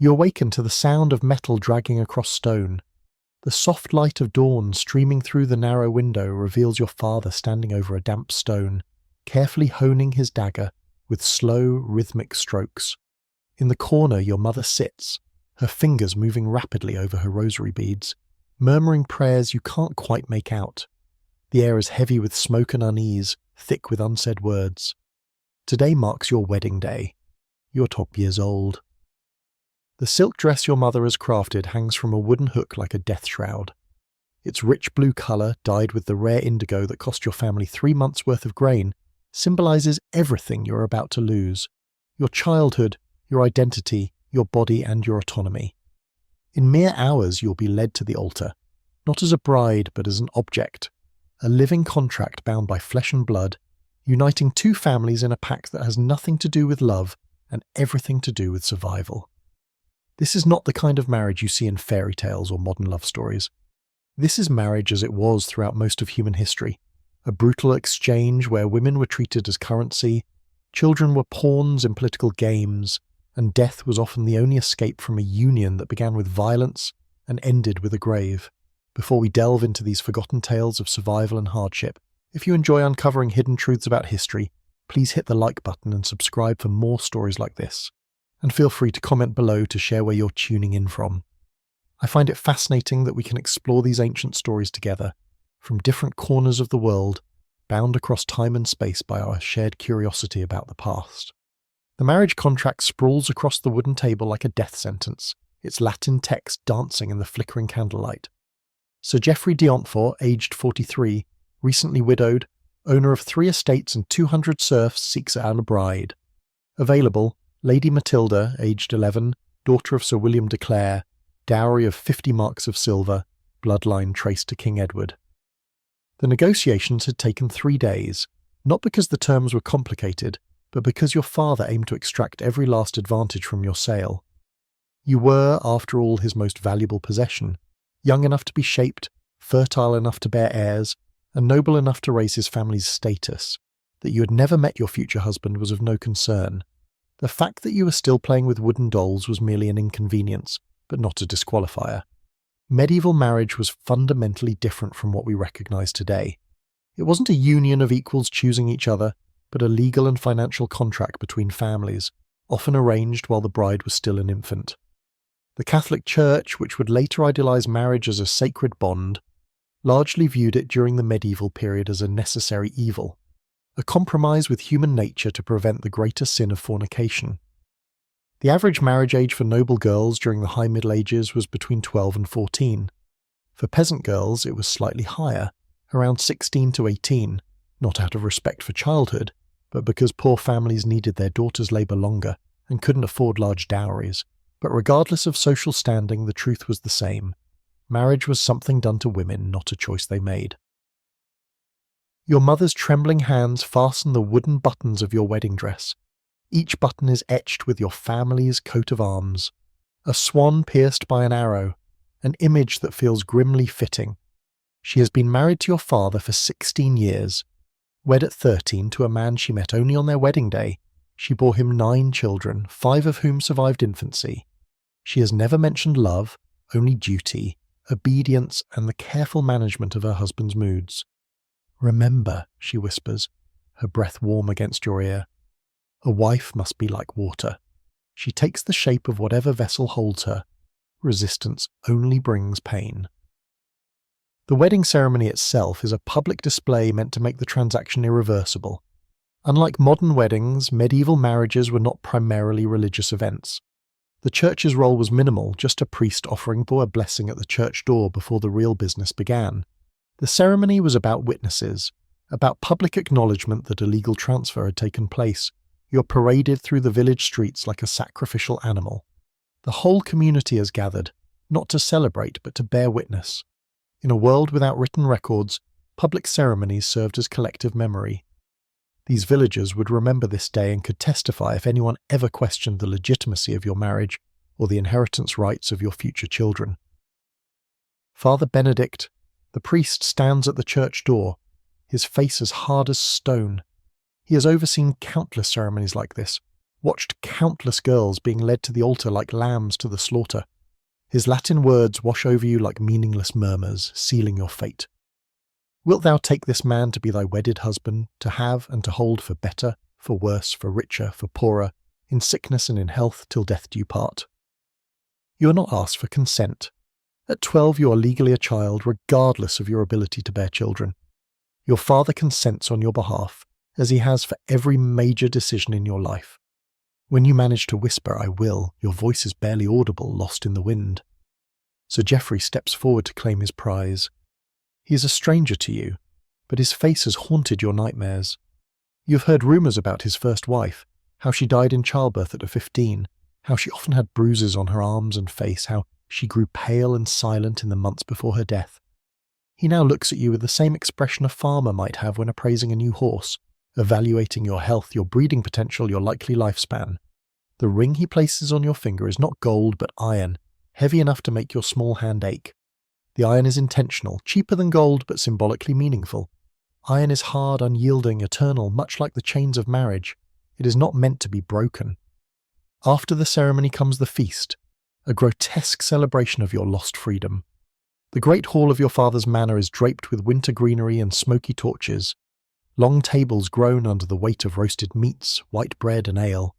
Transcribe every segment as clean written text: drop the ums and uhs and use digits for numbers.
You awaken to the sound of metal dragging across stone. The soft light of dawn streaming through the narrow window reveals your father standing over a damp stone, carefully honing his dagger with slow, rhythmic strokes. In the corner your mother sits, her fingers moving rapidly over her rosary beads, murmuring prayers you can't quite make out. The air is heavy with smoke and unease, thick with unsaid words. Today marks your wedding day. You're 12 years old. The silk dress your mother has crafted hangs from a wooden hook like a death shroud. Its rich blue colour, dyed with the rare indigo that cost your family 3 months' worth of grain, symbolises everything you're about to lose. Your childhood, your identity, your body and your autonomy. In mere hours you'll be led to the altar, not as a bride but as an object, a living contract bound by flesh and blood, uniting two families in a pact that has nothing to do with love and everything to do with survival. This is not the kind of marriage you see in fairy tales or modern love stories. This is marriage as it was throughout most of human history, a brutal exchange where women were treated as currency, children were pawns in political games, and death was often the only escape from a union that began with violence and ended with a grave. Before we delve into these forgotten tales of survival and hardship, if you enjoy uncovering hidden truths about history, please hit the like button and subscribe for more stories like this. And feel free to comment below to share where you're tuning in from. I find it fascinating that we can explore these ancient stories together, from different corners of the world, bound across time and space by our shared curiosity about the past. The marriage contract sprawls across the wooden table like a death sentence, its Latin text dancing in the flickering candlelight. Sir Geoffrey d'Entfort, aged 43, recently widowed, owner of 3 estates and 200 serfs, seeks out a bride. Available, Lady Matilda, aged 11, daughter of Sir William de Clare, dowry of 50 marks of silver, bloodline traced to King Edward. The negotiations had taken 3 days, not because the terms were complicated, but because your father aimed to extract every last advantage from your sale. You were, after all, his most valuable possession, young enough to be shaped, fertile enough to bear heirs, and noble enough to raise his family's status. That you had never met your future husband was of no concern. The fact that you were still playing with wooden dolls was merely an inconvenience, but not a disqualifier. Medieval marriage was fundamentally different from what we recognise today. It wasn't a union of equals choosing each other, but a legal and financial contract between families, often arranged while the bride was still an infant. The Catholic Church, which would later idealise marriage as a sacred bond, largely viewed it during the medieval period as a necessary evil, a compromise with human nature to prevent the greater sin of fornication. The average marriage age for noble girls during the High Middle Ages was between 12 and 14. For peasant girls it was slightly higher, around 16 to 18, not out of respect for childhood, but because poor families needed their daughters' labour longer and couldn't afford large dowries. But regardless of social standing, the truth was the same. Marriage was something done to women, not a choice they made. Your mother's trembling hands fasten the wooden buttons of your wedding dress. Each button is etched with your family's coat of arms. A swan pierced by an arrow, an image that feels grimly fitting. She has been married to your father for 16 years. Wed at 13 to a man she met only on their wedding day, she bore him 9 children, 5 of whom survived infancy. She has never mentioned love, only duty, obedience, and the careful management of her husband's moods. "Remember," she whispers, her breath warm against your ear, "a wife must be like water. She takes the shape of whatever vessel holds her. Resistance only brings pain." The wedding ceremony itself is a public display meant to make the transaction irreversible. Unlike modern weddings, medieval marriages were not primarily religious events. The church's role was minimal, just a priest offering a blessing at the church door before the real business began. The ceremony was about witnesses, about public acknowledgement that a legal transfer had taken place. You're paraded through the village streets like a sacrificial animal. The whole community has gathered, not to celebrate but to bear witness. In a world without written records, public ceremonies served as collective memory. These villagers would remember this day and could testify if anyone ever questioned the legitimacy of your marriage or the inheritance rights of your future children. Father Benedict, the priest, stands at the church door, his face as hard as stone. He has overseen countless ceremonies like this, watched countless girls being led to the altar like lambs to the slaughter. His Latin words wash over you like meaningless murmurs, sealing your fate. Wilt thou take this man to be thy wedded husband, to have and to hold for better, for worse, for richer, for poorer, in sickness and in health, till death do you part? You are not asked for consent. At 12 you are legally a child, regardless of your ability to bear children. Your father consents on your behalf, as he has for every major decision in your life. When you manage to whisper, "I will," your voice is barely audible, lost in the wind. Sir Geoffrey steps forward to claim his prize. He is a stranger to you, but his face has haunted your nightmares. You have heard rumours about his first wife, how she died in childbirth at 15, how she often had bruises on her arms and face, how she grew pale and silent in the months before her death. He now looks at you with the same expression a farmer might have when appraising a new horse, evaluating your health, your breeding potential, your likely lifespan. The ring he places on your finger is not gold but iron, heavy enough to make your small hand ache. The iron is intentional, cheaper than gold but symbolically meaningful. Iron is hard, unyielding, eternal, much like the chains of marriage. It is not meant to be broken. After the ceremony comes the feast, a grotesque celebration of your lost freedom. The great hall of your father's manor is draped with winter greenery and smoky torches. Long tables groan under the weight of roasted meats, white bread and ale.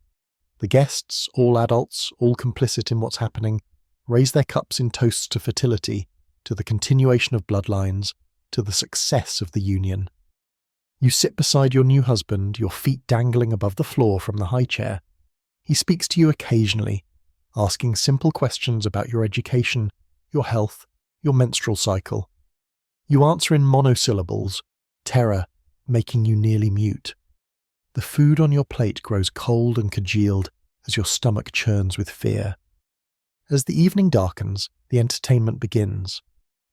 The guests, all adults, all complicit in what's happening, raise their cups in toasts to fertility, to the continuation of bloodlines, to the success of the union. You sit beside your new husband, your feet dangling above the floor from the high chair. He speaks to you occasionally, asking simple questions about your education, your health, your menstrual cycle. You answer in monosyllables, terror making you nearly mute. The food on your plate grows cold and congealed as your stomach churns with fear. As the evening darkens, the entertainment begins.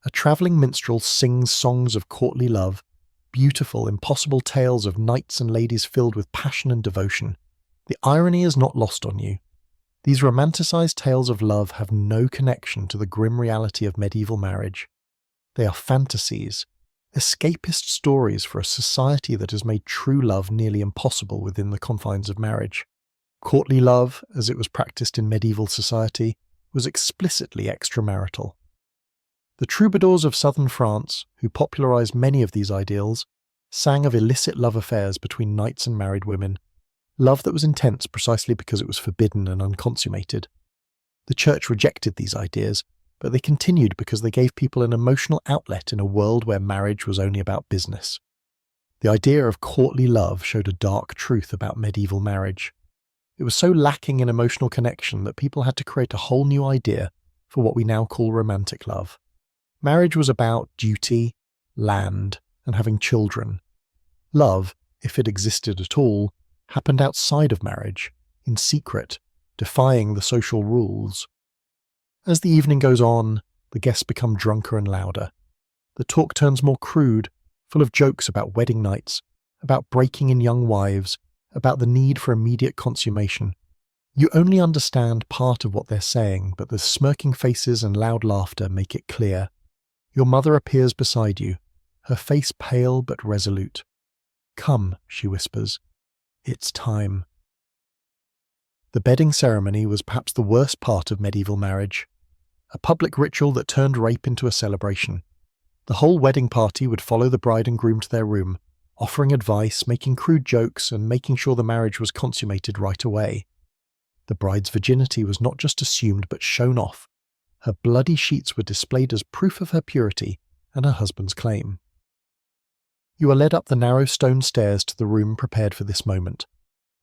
A travelling minstrel sings songs of courtly love, beautiful, impossible tales of knights and ladies filled with passion and devotion. The irony is not lost on you. These romanticised tales of love have no connection to the grim reality of medieval marriage. They are fantasies, escapist stories for a society that has made true love nearly impossible within the confines of marriage. Courtly love, as it was practiced in medieval society, was explicitly extramarital. The troubadours of southern France, who popularised many of these ideals, sang of illicit love affairs between knights and married women, love that was intense precisely because it was forbidden and unconsummated. The church rejected these ideas, but they continued because they gave people an emotional outlet in a world where marriage was only about business. The idea of courtly love showed a dark truth about medieval marriage. It was so lacking in emotional connection that people had to create a whole new idea for what we now call romantic love. Marriage was about duty, land, and having children. Love, if it existed at all, happened outside of marriage, in secret, defying the social rules. As the evening goes on, the guests become drunker and louder. The talk turns more crude, full of jokes about wedding nights, about breaking in young wives, about the need for immediate consummation. You only understand part of what they're saying, but the smirking faces and loud laughter make it clear. Your mother appears beside you, her face pale but resolute. "Come," she whispers. "It's time." The bedding ceremony was perhaps the worst part of medieval marriage, a public ritual that turned rape into a celebration. The whole wedding party would follow the bride and groom to their room, offering advice, making crude jokes, and making sure the marriage was consummated right away. The bride's virginity was not just assumed but shown off. Her bloody sheets were displayed as proof of her purity and her husband's claim. You are led up the narrow stone stairs to the room prepared for this moment.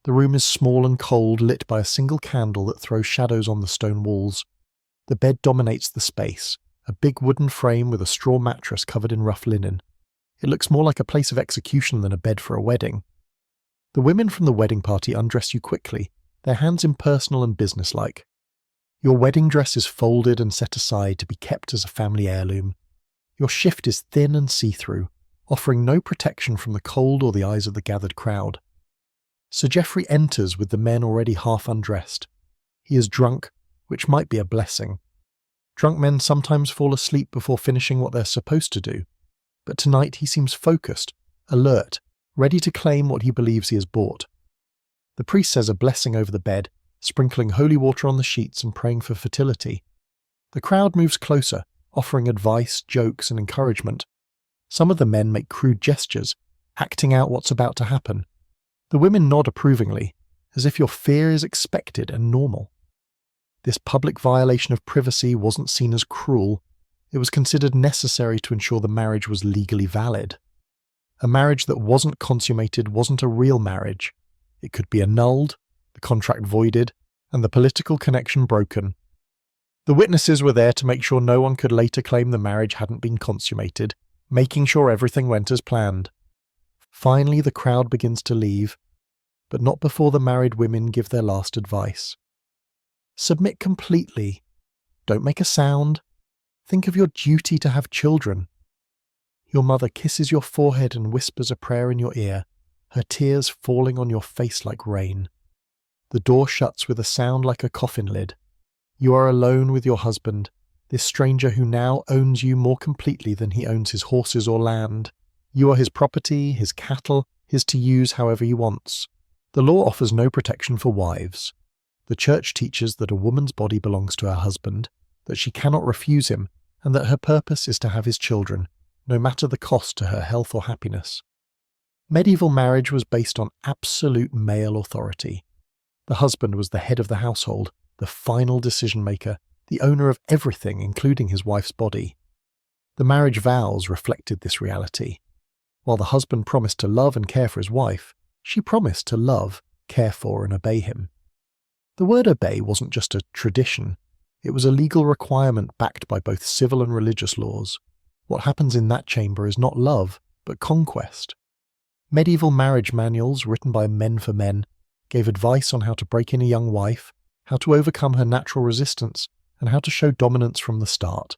The room is small and cold, lit by a single candle that throws shadows on the stone walls. The bed dominates the space, a big wooden frame with a straw mattress covered in rough linen. It looks more like a place of execution than a bed for a wedding. The women from the wedding party undress you quickly, their hands impersonal and businesslike. Your wedding dress is folded and set aside to be kept as a family heirloom. Your shift is thin and see-through, offering no protection from the cold or the eyes of the gathered crowd. Sir Geoffrey enters with the men already half undressed. He is drunk, which might be a blessing. Drunk men sometimes fall asleep before finishing what they're supposed to do, but tonight he seems focused, alert, ready to claim what he believes he has bought. The priest says a blessing over the bed, sprinkling holy water on the sheets and praying for fertility. The crowd moves closer, offering advice, jokes, and encouragement. Some of the men make crude gestures, acting out what's about to happen. The women nod approvingly, as if your fear is expected and normal. This public violation of privacy wasn't seen as cruel. It was considered necessary to ensure the marriage was legally valid. A marriage that wasn't consummated wasn't a real marriage. It could be annulled, the contract voided, and the political connection broken. The witnesses were there to make sure no one could later claim the marriage hadn't been consummated, making sure everything went as planned. Finally, the crowd begins to leave, but not before the married women give their last advice. Submit completely. Don't make a sound. Think of your duty to have children. Your mother kisses your forehead and whispers a prayer in your ear, her tears falling on your face like rain. The door shuts with a sound like a coffin lid. You are alone with your husband, this stranger who now owns you more completely than he owns his horses or land. You are his property, his cattle, his to use however he wants. The law offers no protection for wives. The church teaches that a woman's body belongs to her husband, that she cannot refuse him, and that her purpose is to have his children, no matter the cost to her health or happiness. Medieval marriage was based on absolute male authority. The husband was the head of the household, the final decision-maker, the owner of everything, including his wife's body. The marriage vows reflected this reality. While the husband promised to love and care for his wife, she promised to love, care for, and obey him. The word obey wasn't just a tradition. It was a legal requirement backed by both civil and religious laws. What happens in that chamber is not love, but conquest. Medieval marriage manuals written by men for men gave advice on how to break in a young wife, how to overcome her natural resistance, and how to show dominance from the start.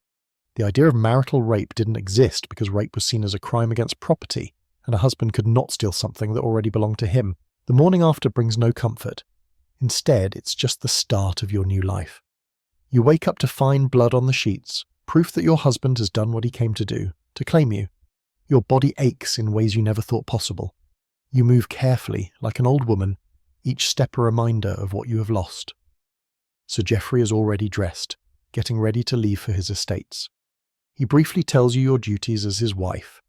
The idea of marital rape didn't exist because rape was seen as a crime against property, and a husband could not steal something that already belonged to him. The morning after brings no comfort. Instead, it's just the start of your new life. You wake up to find blood on the sheets, proof that your husband has done what he came to do, to claim you. Your body aches in ways you never thought possible. You move carefully, like an old woman, each step a reminder of what you have lost. Sir Geoffrey is already dressed, getting ready to leave for his estates. He briefly tells you your duties as his wife.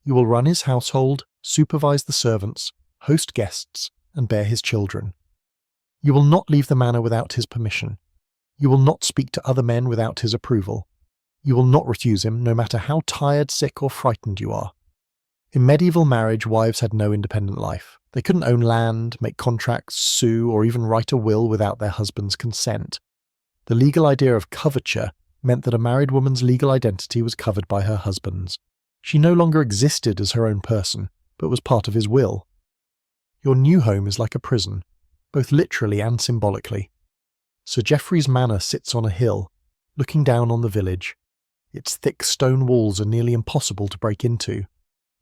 You will run his household, supervise the servants, host guests, and bear his children. You will not leave the manor without his permission. You will not speak to other men without his approval. You will not refuse him, no matter how tired, sick, or frightened you are. In medieval marriage, wives had no independent life. They couldn't own land, make contracts, sue, or even write a will without their husband's consent. The legal idea of coverture meant that a married woman's legal identity was covered by her husband's. She no longer existed as her own person, but was part of his will. Your new home is like a prison, both literally and symbolically. Sir Geoffrey's manor sits on a hill, looking down on the village. Its thick stone walls are nearly impossible to break into.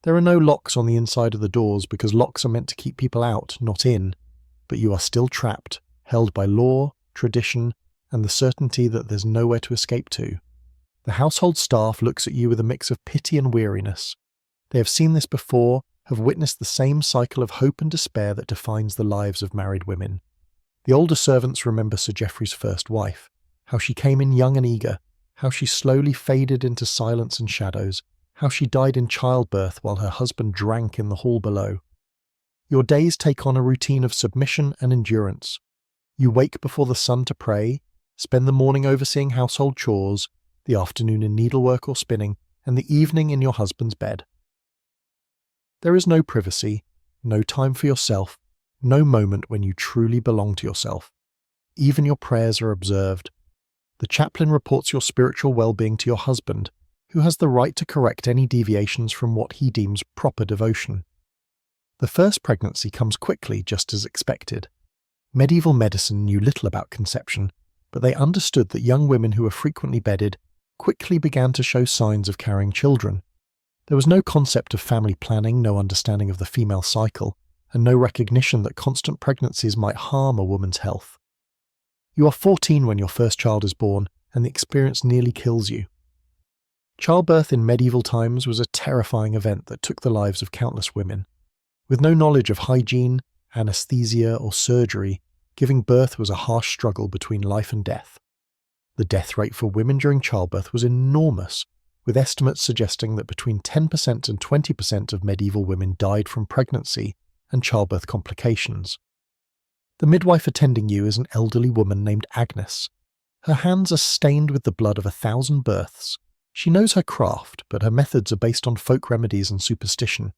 There are no locks on the inside of the doors because locks are meant to keep people out, not in. But you are still trapped, held by law, tradition, and the certainty that there's nowhere to escape to. The household staff looks at you with a mix of pity and weariness. They have seen this before, have witnessed the same cycle of hope and despair that defines the lives of married women. The older servants remember Sir Geoffrey's first wife, how she came in young and eager, how she slowly faded into silence and shadows, how she died in childbirth while her husband drank in the hall below. Your days take on a routine of submission and endurance. You wake before the sun to pray, spend the morning overseeing household chores, the afternoon in needlework or spinning, and the evening in your husband's bed. There is no privacy, no time for yourself, no moment when you truly belong to yourself. Even your prayers are observed. The chaplain reports your spiritual well-being to your husband, who has the right to correct any deviations from what he deems proper devotion. The first pregnancy comes quickly, just as expected. Medieval medicine knew little about conception, but they understood that young women who were frequently bedded quickly began to show signs of carrying children. There was no concept of family planning, no understanding of the female cycle, and no recognition that constant pregnancies might harm a woman's health. You are 14 when your first child is born, and the experience nearly kills you. Childbirth in medieval times was a terrifying event that took the lives of countless women. With no knowledge of hygiene, anesthesia, or surgery, giving birth was a harsh struggle between life and death. The death rate for women during childbirth was enormous, with estimates suggesting that between 10% and 20% of medieval women died from pregnancy and childbirth complications. The midwife attending you is an elderly woman named Agnes. Her hands are stained with the blood of 1,000 births. She knows her craft, but her methods are based on folk remedies and superstition.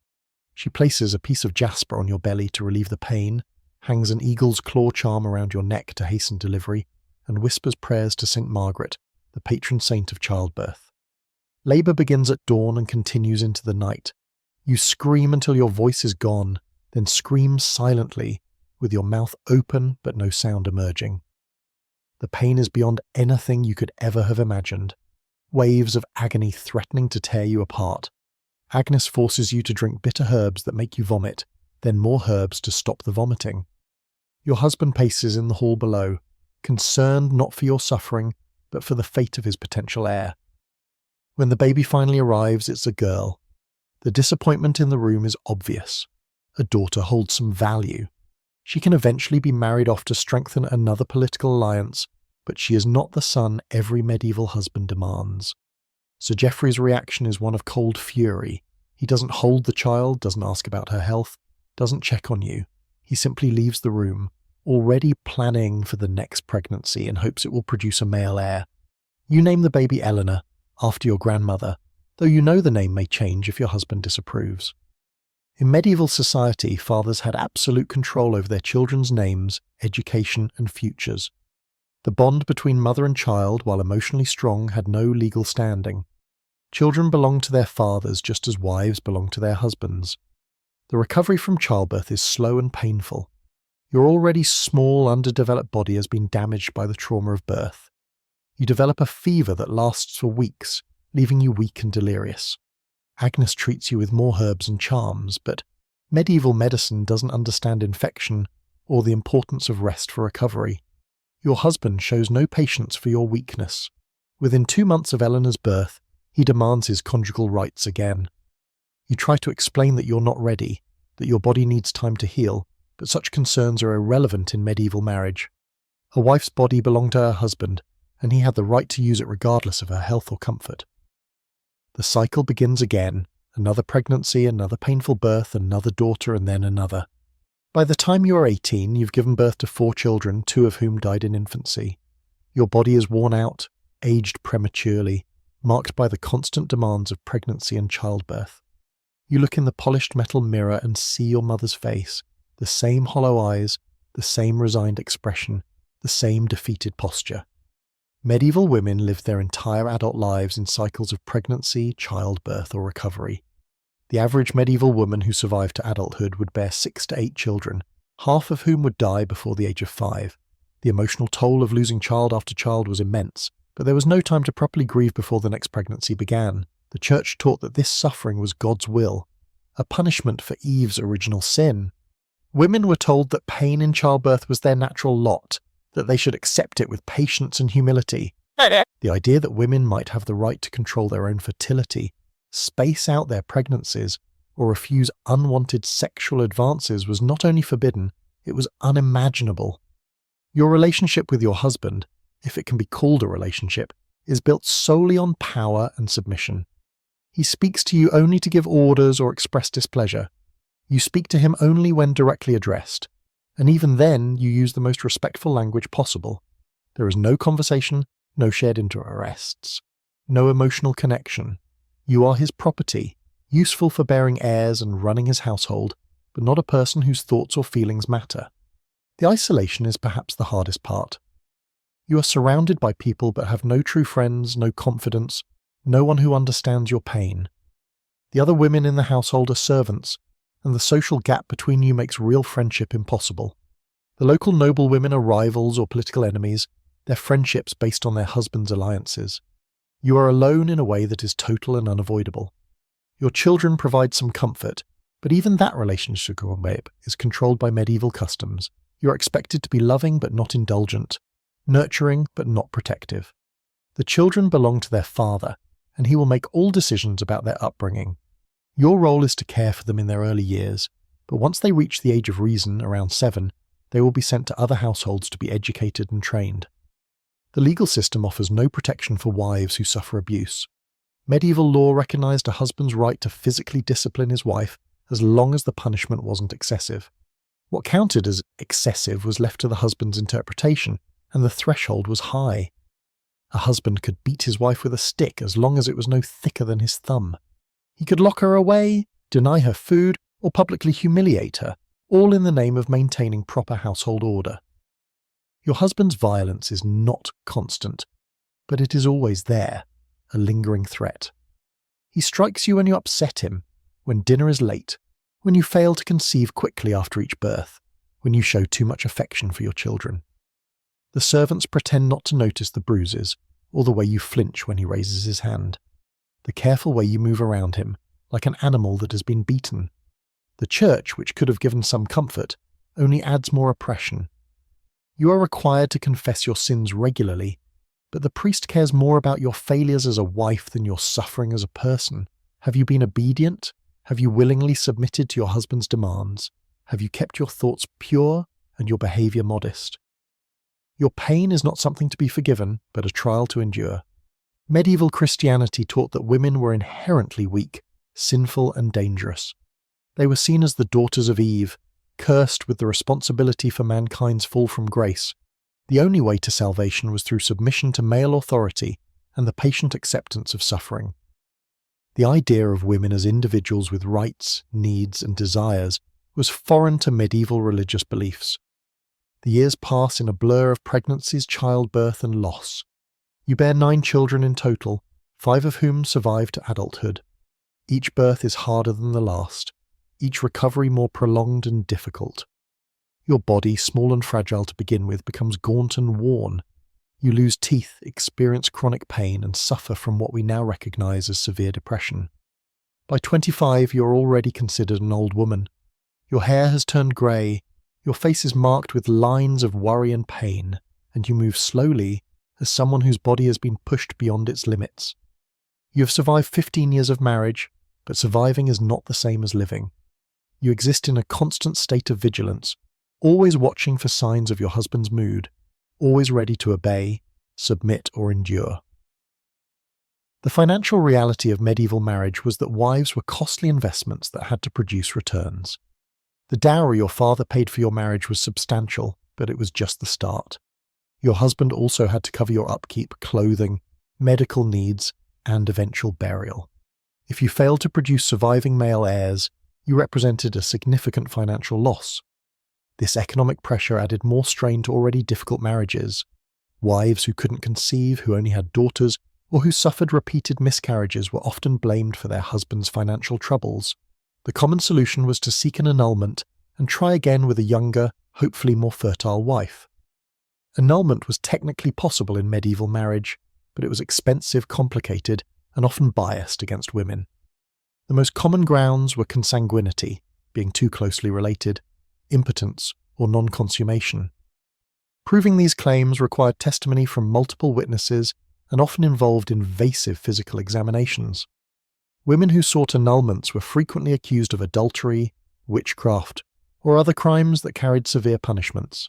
She places a piece of jasper on your belly to relieve the pain, hangs an eagle's claw charm around your neck to hasten delivery, and whispers prayers to St. Margaret, the patron saint of childbirth. Labour begins at dawn and continues into the night. You scream until your voice is gone, then scream silently, with your mouth open but no sound emerging. The pain is beyond anything you could ever have imagined. Waves of agony threatening to tear you apart. Agnes forces you to drink bitter herbs that make you vomit, then more herbs to stop the vomiting. Your husband paces in the hall below, concerned not for your suffering, but for the fate of his potential heir. When the baby finally arrives, it's a girl. The disappointment in the room is obvious. A daughter holds some value. She can eventually be married off to strengthen another political alliance, but she is not the son every medieval husband demands. Sir Geoffrey's reaction is one of cold fury. He doesn't hold the child, doesn't ask about her health, doesn't check on you. He simply leaves the room, already planning for the next pregnancy in hopes it will produce a male heir. You name the baby Eleanor, after your grandmother, though you know the name may change if your husband disapproves. In medieval society, fathers had absolute control over their children's names, education, and futures. The bond between mother and child, while emotionally strong, had no legal standing. Children belonged to their fathers just as wives belonged to their husbands. The recovery from childbirth is slow and painful. Your already small, underdeveloped body has been damaged by the trauma of birth. You develop a fever that lasts for weeks, leaving you weak and delirious. Agnes treats you with more herbs and charms, but medieval medicine doesn't understand infection or the importance of rest for recovery. Your husband shows no patience for your weakness. Within 2 months of Eleanor's birth, he demands his conjugal rights again. You try to explain that you're not ready, that your body needs time to heal, but such concerns are irrelevant in medieval marriage. A wife's body belonged to her husband, and he had the right to use it regardless of her health or comfort. The cycle begins again, another pregnancy, another painful birth, another daughter, and then another. By the time you are 18, you've given birth to 4 children, 2 of whom died in infancy. Your body is worn out, aged prematurely, marked by the constant demands of pregnancy and childbirth. You look in the polished metal mirror and see your mother's face, the same hollow eyes, the same resigned expression, the same defeated posture. Medieval women lived their entire adult lives in cycles of pregnancy, childbirth, or recovery. The average medieval woman who survived to adulthood would bear 6 to 8 children, half of whom would die before the age of 5. The emotional toll of losing child after child was immense, but there was no time to properly grieve before the next pregnancy began. The Church taught that this suffering was God's will, a punishment for Eve's original sin. Women were told that pain in childbirth was their natural lot, that they should accept it with patience and humility. The idea that women might have the right to control their own fertility, space out their pregnancies, or refuse unwanted sexual advances was not only forbidden, it was unimaginable. Your relationship with your husband, if it can be called a relationship, is built solely on power and submission. He speaks to you only to give orders or express displeasure. You speak to him only when directly addressed, and even then you use the most respectful language possible. There is no conversation, no shared interests, no emotional connection. You are his property, useful for bearing heirs and running his household, but not a person whose thoughts or feelings matter. The isolation is perhaps the hardest part. You are surrounded by people but have no true friends, no confidence, no one who understands your pain. The other women in the household are servants, and the social gap between you makes real friendship impossible. The local noblewomen are rivals or political enemies, their friendships based on their husbands' alliances. You are alone in a way that is total and unavoidable. Your children provide some comfort, but even that relationship is controlled by medieval customs. You are expected to be loving but not indulgent, nurturing but not protective. The children belong to their father, and he will make all decisions about their upbringing. Your role is to care for them in their early years, but once they reach the age of reason, around 7, they will be sent to other households to be educated and trained. The legal system offers no protection for wives who suffer abuse. Medieval law recognised a husband's right to physically discipline his wife as long as the punishment wasn't excessive. What counted as excessive was left to the husband's interpretation, and the threshold was high. A husband could beat his wife with a stick as long as it was no thicker than his thumb. He could lock her away, deny her food, or publicly humiliate her, all in the name of maintaining proper household order. Your husband's violence is not constant, but it is always there, a lingering threat. He strikes you when you upset him, when dinner is late, when you fail to conceive quickly after each birth, when you show too much affection for your children. The servants pretend not to notice the bruises, or the way you flinch when he raises his hand, the careful way you move around him, like an animal that has been beaten. The church, which could have given some comfort, only adds more oppression. You are required to confess your sins regularly, but the priest cares more about your failures as a wife than your suffering as a person. Have you been obedient? Have you willingly submitted to your husband's demands? Have you kept your thoughts pure and your behaviour modest? Your pain is not something to be forgiven, but a trial to endure. Medieval Christianity taught that women were inherently weak, sinful and dangerous. They were seen as the daughters of Eve, cursed with the responsibility for mankind's fall from grace. The only way to salvation was through submission to male authority and the patient acceptance of suffering. The idea of women as individuals with rights, needs, and desires was foreign to medieval religious beliefs. The years pass in a blur of pregnancies, childbirth, and loss. You bear 9 children in total, 5 of whom survive to adulthood. Each birth is harder than the last, each recovery more prolonged and difficult. Your body, small and fragile to begin with, becomes gaunt and worn. You lose teeth, experience chronic pain, and suffer from what we now recognise as severe depression. By 25, you are already considered an old woman. Your hair has turned grey, your face is marked with lines of worry and pain, and you move slowly as someone whose body has been pushed beyond its limits. You have survived 15 years of marriage, but surviving is not the same as living. You exist in a constant state of vigilance, always watching for signs of your husband's mood, always ready to obey, submit, or endure. The financial reality of medieval marriage was that wives were costly investments that had to produce returns. The dowry your father paid for your marriage was substantial, but it was just the start. Your husband also had to cover your upkeep, clothing, medical needs, and eventual burial. If you failed to produce surviving male heirs, you represented a significant financial loss. This economic pressure added more strain to already difficult marriages. Wives who couldn't conceive, who only had daughters, or who suffered repeated miscarriages were often blamed for their husband's financial troubles. The common solution was to seek an annulment and try again with a younger, hopefully more fertile wife. Annulment was technically possible in medieval marriage, but it was expensive, complicated, and often biased against women. The most common grounds were consanguinity, being too closely related, impotence, or non-consummation. Proving these claims required testimony from multiple witnesses and often involved invasive physical examinations. Women who sought annulments were frequently accused of adultery, witchcraft, or other crimes that carried severe punishments.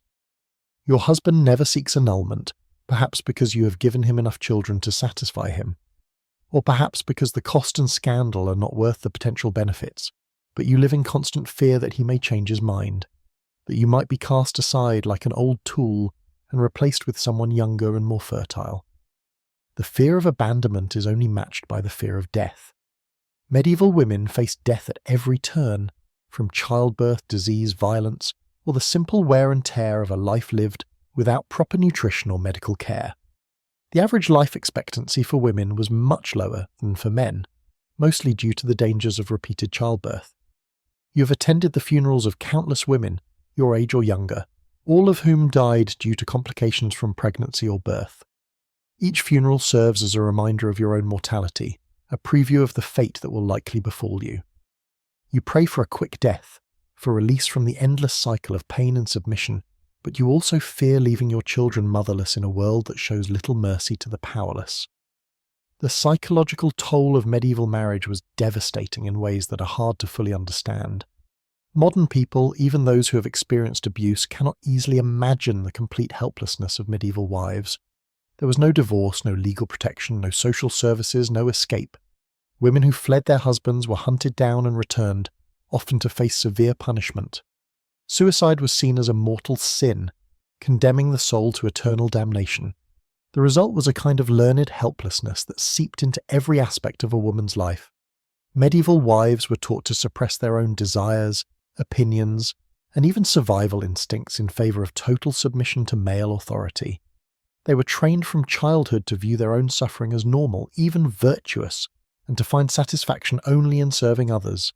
Your husband never seeks annulment, perhaps because you have given him enough children to satisfy him, or perhaps because the cost and scandal are not worth the potential benefits, but you live in constant fear that he may change his mind, that you might be cast aside like an old tool and replaced with someone younger and more fertile. The fear of abandonment is only matched by the fear of death. Medieval women faced death at every turn, from childbirth, disease, violence, or the simple wear and tear of a life lived without proper nutrition or medical care. The average life expectancy for women was much lower than for men, mostly due to the dangers of repeated childbirth. You have attended the funerals of countless women, your age or younger, all of whom died due to complications from pregnancy or birth. Each funeral serves as a reminder of your own mortality, a preview of the fate that will likely befall you. You pray for a quick death, for release from the endless cycle of pain and submission, but you also fear leaving your children motherless in a world that shows little mercy to the powerless. The psychological toll of medieval marriage was devastating in ways that are hard to fully understand. Modern people, even those who have experienced abuse, cannot easily imagine the complete helplessness of medieval wives. There was no divorce, no legal protection, no social services, no escape. Women who fled their husbands were hunted down and returned, often to face severe punishment. Suicide was seen as a mortal sin, condemning the soul to eternal damnation. The result was a kind of learned helplessness that seeped into every aspect of a woman's life. Medieval wives were taught to suppress their own desires, opinions, and even survival instincts in favour of total submission to male authority. They were trained from childhood to view their own suffering as normal, even virtuous, and to find satisfaction only in serving others.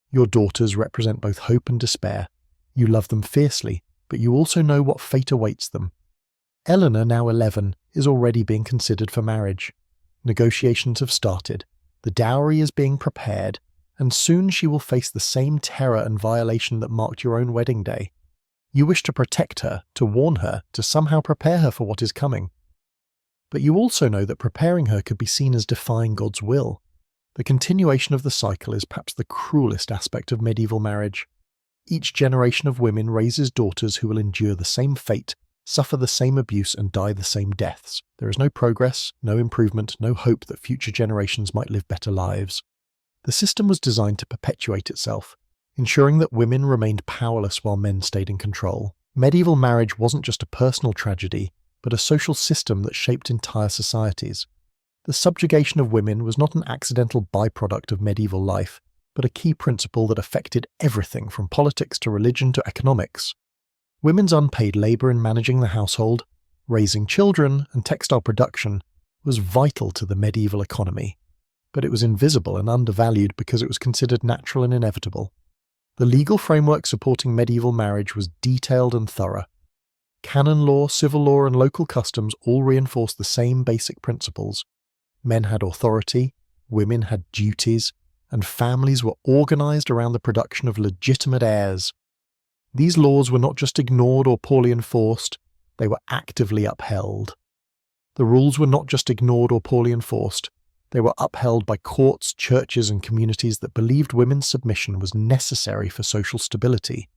Your daughters represent both hope and despair. You love them fiercely, but you also know what fate awaits them. Eleanor, now 11, is already being considered for marriage. Negotiations have started, the dowry is being prepared, and soon she will face the same terror and violation that marked your own wedding day. You wish to protect her, to warn her, to somehow prepare her for what is coming. But you also know that preparing her could be seen as defying God's will. The continuation of the cycle is perhaps the cruelest aspect of medieval marriage. Each generation of women raises daughters who will endure the same fate, suffer the same abuse, and die the same deaths. There is no progress, no improvement, no hope that future generations might live better lives. The system was designed to perpetuate itself, ensuring that women remained powerless while men stayed in control. Medieval marriage wasn't just a personal tragedy, but a social system that shaped entire societies. The subjugation of women was not an accidental byproduct of medieval life, but a key principle that affected everything from politics to religion to economics. Women's unpaid labour in managing the household, raising children, and textile production was vital to the medieval economy, but it was invisible and undervalued because it was considered natural and inevitable. The legal framework supporting medieval marriage was detailed and thorough. Canon law, civil law, and local customs all reinforced the same basic principles. Men had authority, women had duties, and families were organised around the production of legitimate heirs. These laws were not just ignored or poorly enforced, they were actively upheld. The rules were not just ignored or poorly enforced, they were upheld by courts, churches, and communities that believed women's submission was necessary for social stability.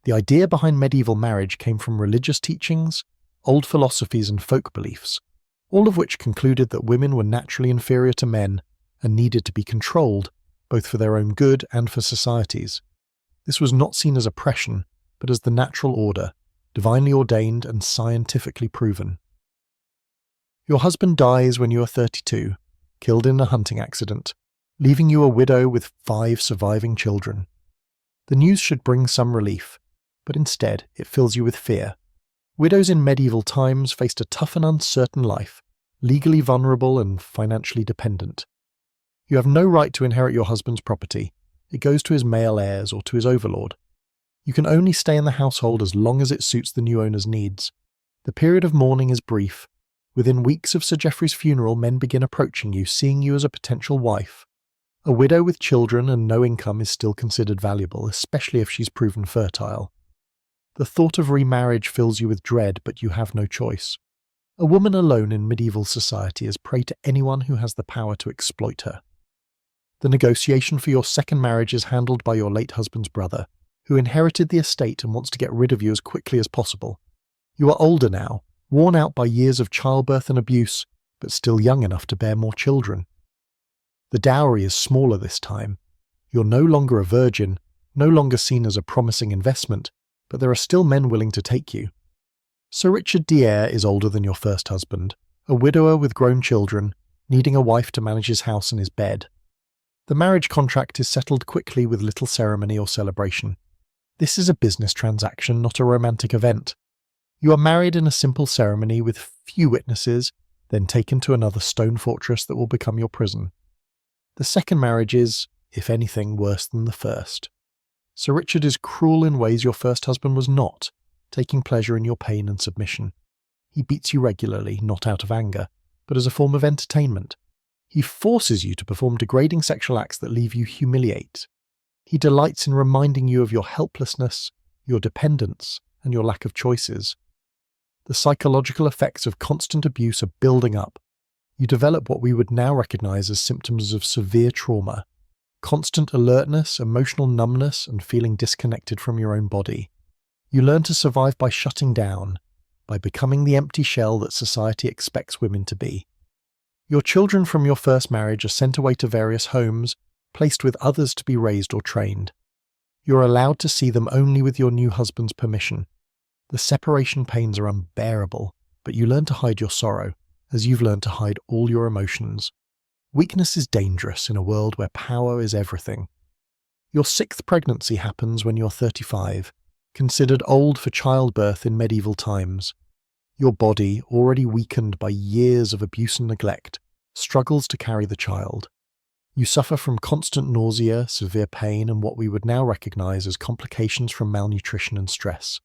The idea behind medieval marriage came from religious teachings, old philosophies, and folk beliefs, all of which concluded that women were naturally inferior to men and needed to be controlled, both for their own good and for society's. This was not seen as oppression, but as the natural order, divinely ordained and scientifically proven. Your husband dies when you are 32, killed in a hunting accident, leaving you a widow with 5 surviving children. The news should bring some relief, but instead it fills you with fear. Widows in medieval times faced a tough and uncertain life, legally vulnerable and financially dependent. You have no right to inherit your husband's property. It goes to his male heirs or to his overlord. You can only stay in the household as long as it suits the new owner's needs. The period of mourning is brief. Within weeks of Sir Geoffrey's funeral, men begin approaching you, seeing you as a potential wife. A widow with children and no income is still considered valuable, especially if she's proven fertile. The thought of remarriage fills you with dread, but you have no choice. A woman alone in medieval society is prey to anyone who has the power to exploit her. The negotiation for your second marriage is handled by your late husband's brother, who inherited the estate and wants to get rid of you as quickly as possible. You are older now, worn out by years of childbirth and abuse, but still young enough to bear more children. The dowry is smaller this time. You're no longer a virgin, no longer seen as a promising investment, but there are still men willing to take you. Sir Richard de Eyre is older than your first husband, a widower with grown children, needing a wife to manage his house and his bed. The marriage contract is settled quickly with little ceremony or celebration. This is a business transaction, not a romantic event. You are married in a simple ceremony with few witnesses, then taken to another stone fortress that will become your prison. The second marriage is, if anything, worse than the first. Sir Richard is cruel in ways your first husband was not, taking pleasure in your pain and submission. He beats you regularly, not out of anger, but as a form of entertainment. He forces you to perform degrading sexual acts that leave you humiliate. He delights in reminding you of your helplessness, your dependence, and your lack of choices. The psychological effects of constant abuse are building up. You develop what we would now recognize as symptoms of severe trauma. constant alertness, emotional numbness, and feeling disconnected from your own body. You learn to survive by shutting down, by becoming the empty shell that society expects women to be. Your children from your first marriage are sent away to various homes, placed with others to be raised or trained. You're allowed to see them only with your new husband's permission. The separation pains are unbearable, but you learn to hide your sorrow, as you've learned to hide all your emotions. Weakness is dangerous in a world where power is everything. Your 6th pregnancy happens when you're 35, considered old for childbirth in medieval times. Your body, already weakened by years of abuse and neglect, struggles to carry the child. You suffer from constant nausea, severe pain, and what we would now recognize as complications from malnutrition and stress.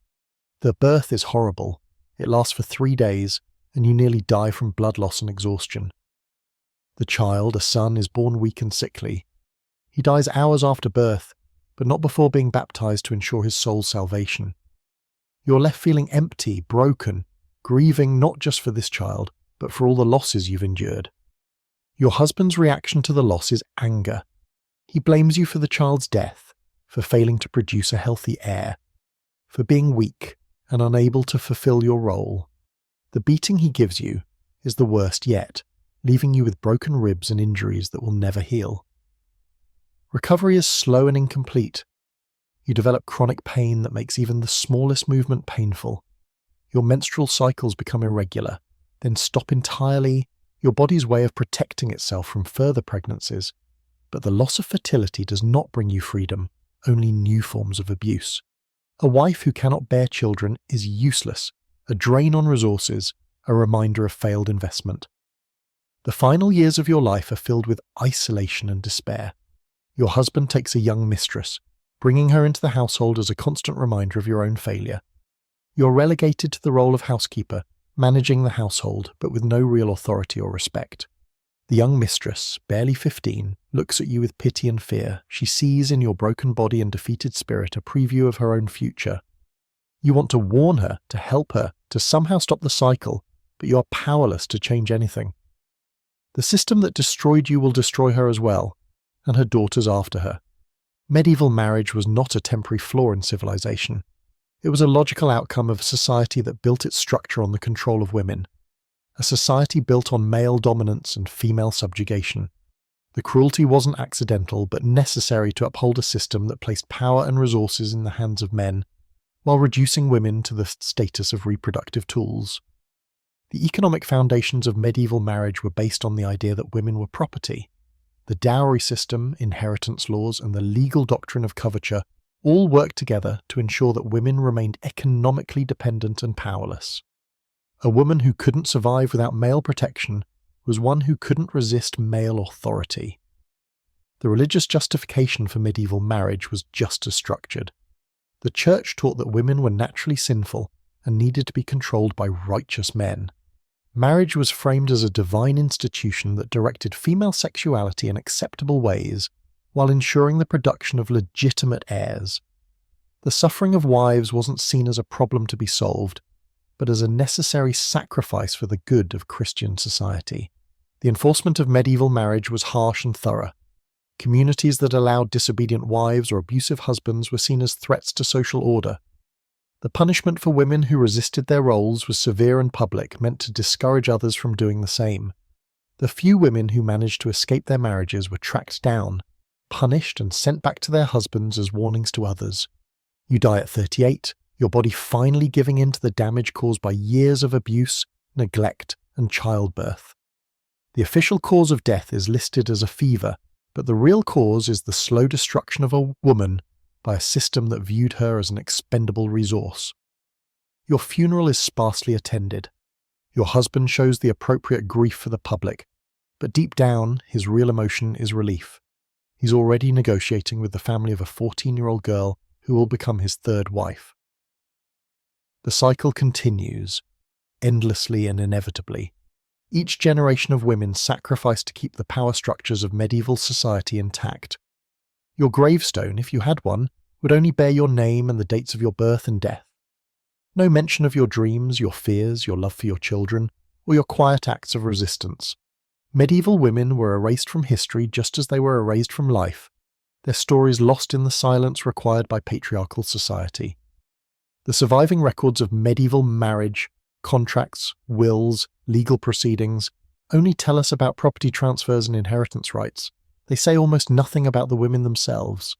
The birth is horrible. It lasts for 3 days, and you nearly die from blood loss and exhaustion. The child, a son, is born weak and sickly. He dies hours after birth, but not before being baptized to ensure his soul's salvation. You're left feeling empty, broken, grieving not just for this child, but for all the losses you've endured. Your husband's reaction to the loss is anger. He blames you for the child's death, for failing to produce a healthy heir, for being weak and unable to fulfill your role. The beating he gives you is the worst yet, leaving you with broken ribs and injuries that will never heal. Recovery is slow and incomplete. You develop chronic pain that makes even the smallest movement painful. Your menstrual cycles become irregular, then stop entirely, your body's way of protecting itself from further pregnancies. But the loss of fertility does not bring you freedom, only new forms of abuse. A wife who cannot bear children is useless, a drain on resources, a reminder of failed investment. The final years of your life are filled with isolation and despair. Your husband takes a young mistress, bringing her into the household as a constant reminder of your own failure. You're relegated to the role of housekeeper, managing the household, but with no real authority or respect. The young mistress, barely 15, looks at you with pity and fear. She sees in your broken body and defeated spirit a preview of her own future. You want to warn her, to help her, to somehow stop the cycle, but you are powerless to change anything. The system that destroyed you will destroy her as well, and her daughters after her. Medieval marriage was not a temporary flaw in civilization. It was a logical outcome of a society that built its structure on the control of women. A society built on male dominance and female subjugation. The cruelty wasn't accidental, but necessary to uphold a system that placed power and resources in the hands of men, while reducing women to the status of reproductive tools. The economic foundations of medieval marriage were based on the idea that women were property. The dowry system, inheritance laws, and the legal doctrine of coverture all worked together to ensure that women remained economically dependent and powerless. A woman who couldn't survive without male protection was one who couldn't resist male authority. The religious justification for medieval marriage was just as structured. The church taught that women were naturally sinful and needed to be controlled by righteous men. Marriage was framed as a divine institution that directed female sexuality in acceptable ways while ensuring the production of legitimate heirs. The suffering of wives wasn't seen as a problem to be solved, but as a necessary sacrifice for the good of Christian society. The enforcement of medieval marriage was harsh and thorough. Communities that allowed disobedient wives or abusive husbands were seen as threats to social order. The punishment for women who resisted their roles was severe and public, meant to discourage others from doing the same. The few women who managed to escape their marriages were tracked down, punished and sent back to their husbands as warnings to others. You die at 38, your body finally giving in to the damage caused by years of abuse, neglect, and childbirth. The official cause of death is listed as a fever, but the real cause is the slow destruction of a woman by a system that viewed her as an expendable resource. Your funeral is sparsely attended. Your husband shows the appropriate grief for the public, but deep down, his real emotion is relief. He's already negotiating with the family of a 14-year-old girl who will become his third wife. The cycle continues, endlessly and inevitably. Each generation of women sacrificed to keep the power structures of medieval society intact. Your gravestone, if you had one, would only bear your name and the dates of your birth and death. No mention of your dreams, your fears, your love for your children, or your quiet acts of resistance. Medieval women were erased from history just as they were erased from life, their stories lost in the silence required by patriarchal society. The surviving records of medieval marriage, contracts, wills, legal proceedings only tell us about property transfers and inheritance rights. They say almost nothing about the women themselves.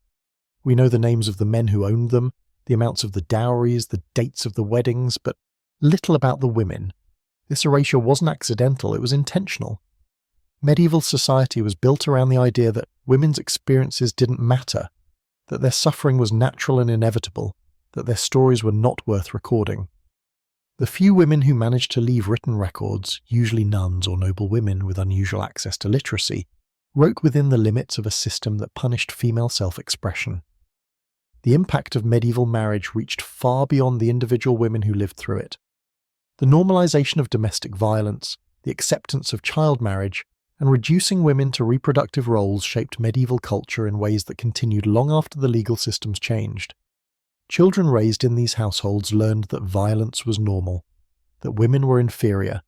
We know the names of the men who owned them, the amounts of the dowries, the dates of the weddings, but little about the women. This erasure wasn't accidental, it was intentional. Medieval society was built around the idea that women's experiences didn't matter, that their suffering was natural and inevitable, that their stories were not worth recording. The few women who managed to leave written records, usually nuns or noble women with unusual access to literacy, wrote within the limits of a system that punished female self-expression. The impact of medieval marriage reached far beyond the individual women who lived through it. The normalization of domestic violence, the acceptance of child marriage, and reducing women to reproductive roles shaped medieval culture in ways that continued long after the legal systems changed. Children raised in these households learned that violence was normal, that women were inferior,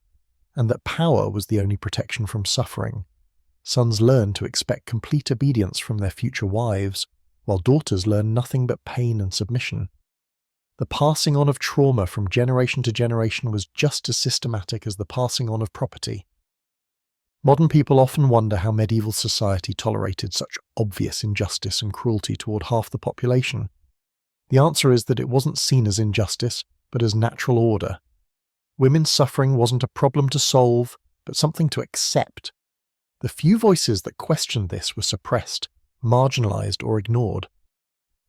and that power was the only protection from suffering. Sons learned to expect complete obedience from their future wives, while daughters learned nothing but pain and submission. The passing on of trauma from generation to generation was just as systematic as the passing on of property. Modern people often wonder how medieval society tolerated such obvious injustice and cruelty toward half the population. The answer is that it wasn't seen as injustice, but as natural order. Women's suffering wasn't a problem to solve, but something to accept. The few voices that questioned this were suppressed, marginalized, or ignored.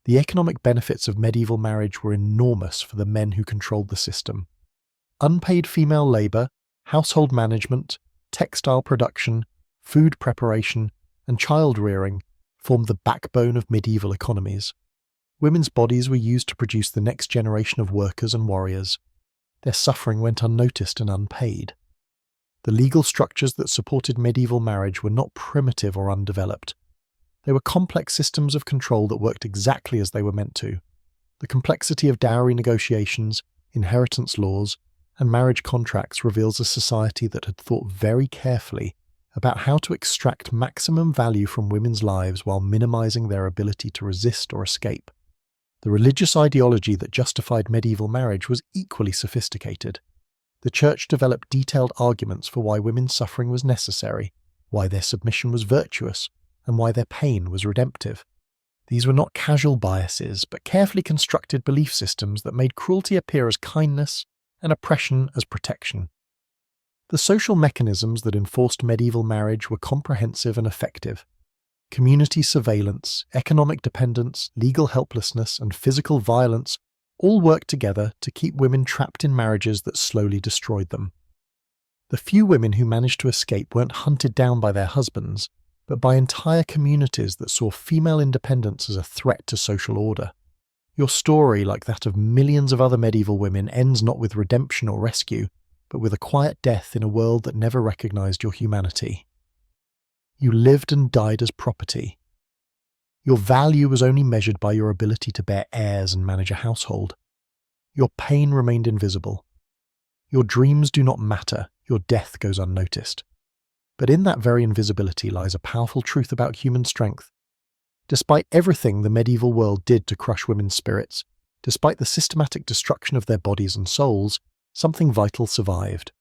The economic benefits of medieval marriage were enormous for the men who controlled the system. Unpaid female labor, household management, textile production, food preparation, and child rearing formed the backbone of medieval economies. Women's bodies were used to produce the next generation of workers and warriors. Their suffering went unnoticed and unpaid. The legal structures that supported medieval marriage were not primitive or undeveloped. They were complex systems of control that worked exactly as they were meant to. The complexity of dowry negotiations, inheritance laws, and marriage contracts reveals a society that had thought very carefully about how to extract maximum value from women's lives while minimizing their ability to resist or escape. The religious ideology that justified medieval marriage was equally sophisticated. The Church developed detailed arguments for why women's suffering was necessary, why their submission was virtuous, and why their pain was redemptive. These were not casual biases, but carefully constructed belief systems that made cruelty appear as kindness and oppression as protection. The social mechanisms that enforced medieval marriage were comprehensive and effective. Community surveillance, economic dependence, legal helplessness, and physical violence all worked together to keep women trapped in marriages that slowly destroyed them. The few women who managed to escape weren't hunted down by their husbands, but by entire communities that saw female independence as a threat to social order. Your story, like that of millions of other medieval women, ends not with redemption or rescue, but with a quiet death in a world that never recognized your humanity. You lived and died as property. Your value was only measured by your ability to bear heirs and manage a household. Your pain remained invisible. Your dreams do not matter, your death goes unnoticed. But in that very invisibility lies a powerful truth about human strength. Despite everything the medieval world did to crush women's spirits, despite the systematic destruction of their bodies and souls, something vital survived.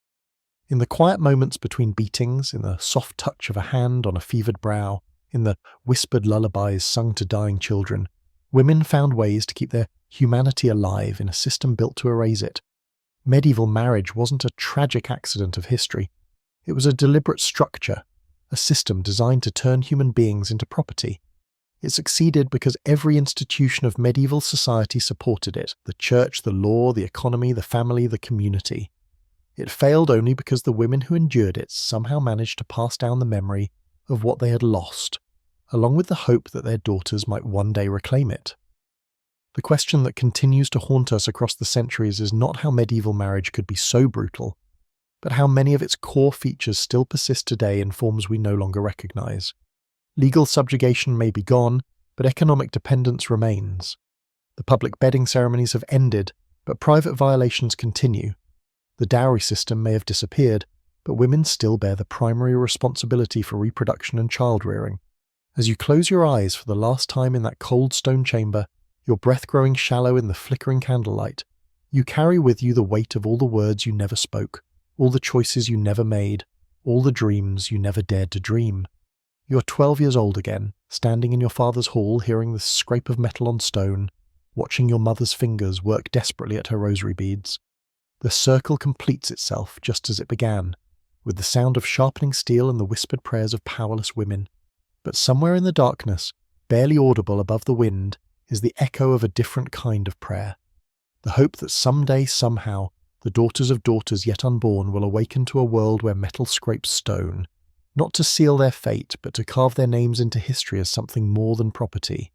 In the quiet moments between beatings, in the soft touch of a hand on a fevered brow, in the whispered lullabies sung to dying children, women found ways to keep their humanity alive in a system built to erase it. Medieval marriage wasn't a tragic accident of history. It was a deliberate structure, a system designed to turn human beings into property. It succeeded because every institution of medieval society supported it: the church, the law, the economy, the family, the community. It failed only because the women who endured it somehow managed to pass down the memory of what they had lost, along with the hope that their daughters might one day reclaim it. The question that continues to haunt us across the centuries is not how medieval marriage could be so brutal, but how many of its core features still persist today in forms we no longer recognize. Legal subjugation may be gone, but economic dependence remains. The public bedding ceremonies have ended, but private violations continue. The dowry system may have disappeared, but women still bear the primary responsibility for reproduction and child rearing. As you close your eyes for the last time in that cold stone chamber, your breath growing shallow in the flickering candlelight, you carry with you the weight of all the words you never spoke, all the choices you never made, all the dreams you never dared to dream. You're 12 years old again, standing in your father's hall hearing the scrape of metal on stone, watching your mother's fingers work desperately at her rosary beads. The circle completes itself just as it began, with the sound of sharpening steel and the whispered prayers of powerless women. But somewhere in the darkness, barely audible above the wind, is the echo of a different kind of prayer. The hope that someday, somehow, the daughters of daughters yet unborn will awaken to a world where metal scrapes stone, not to seal their fate, but to carve their names into history as something more than property.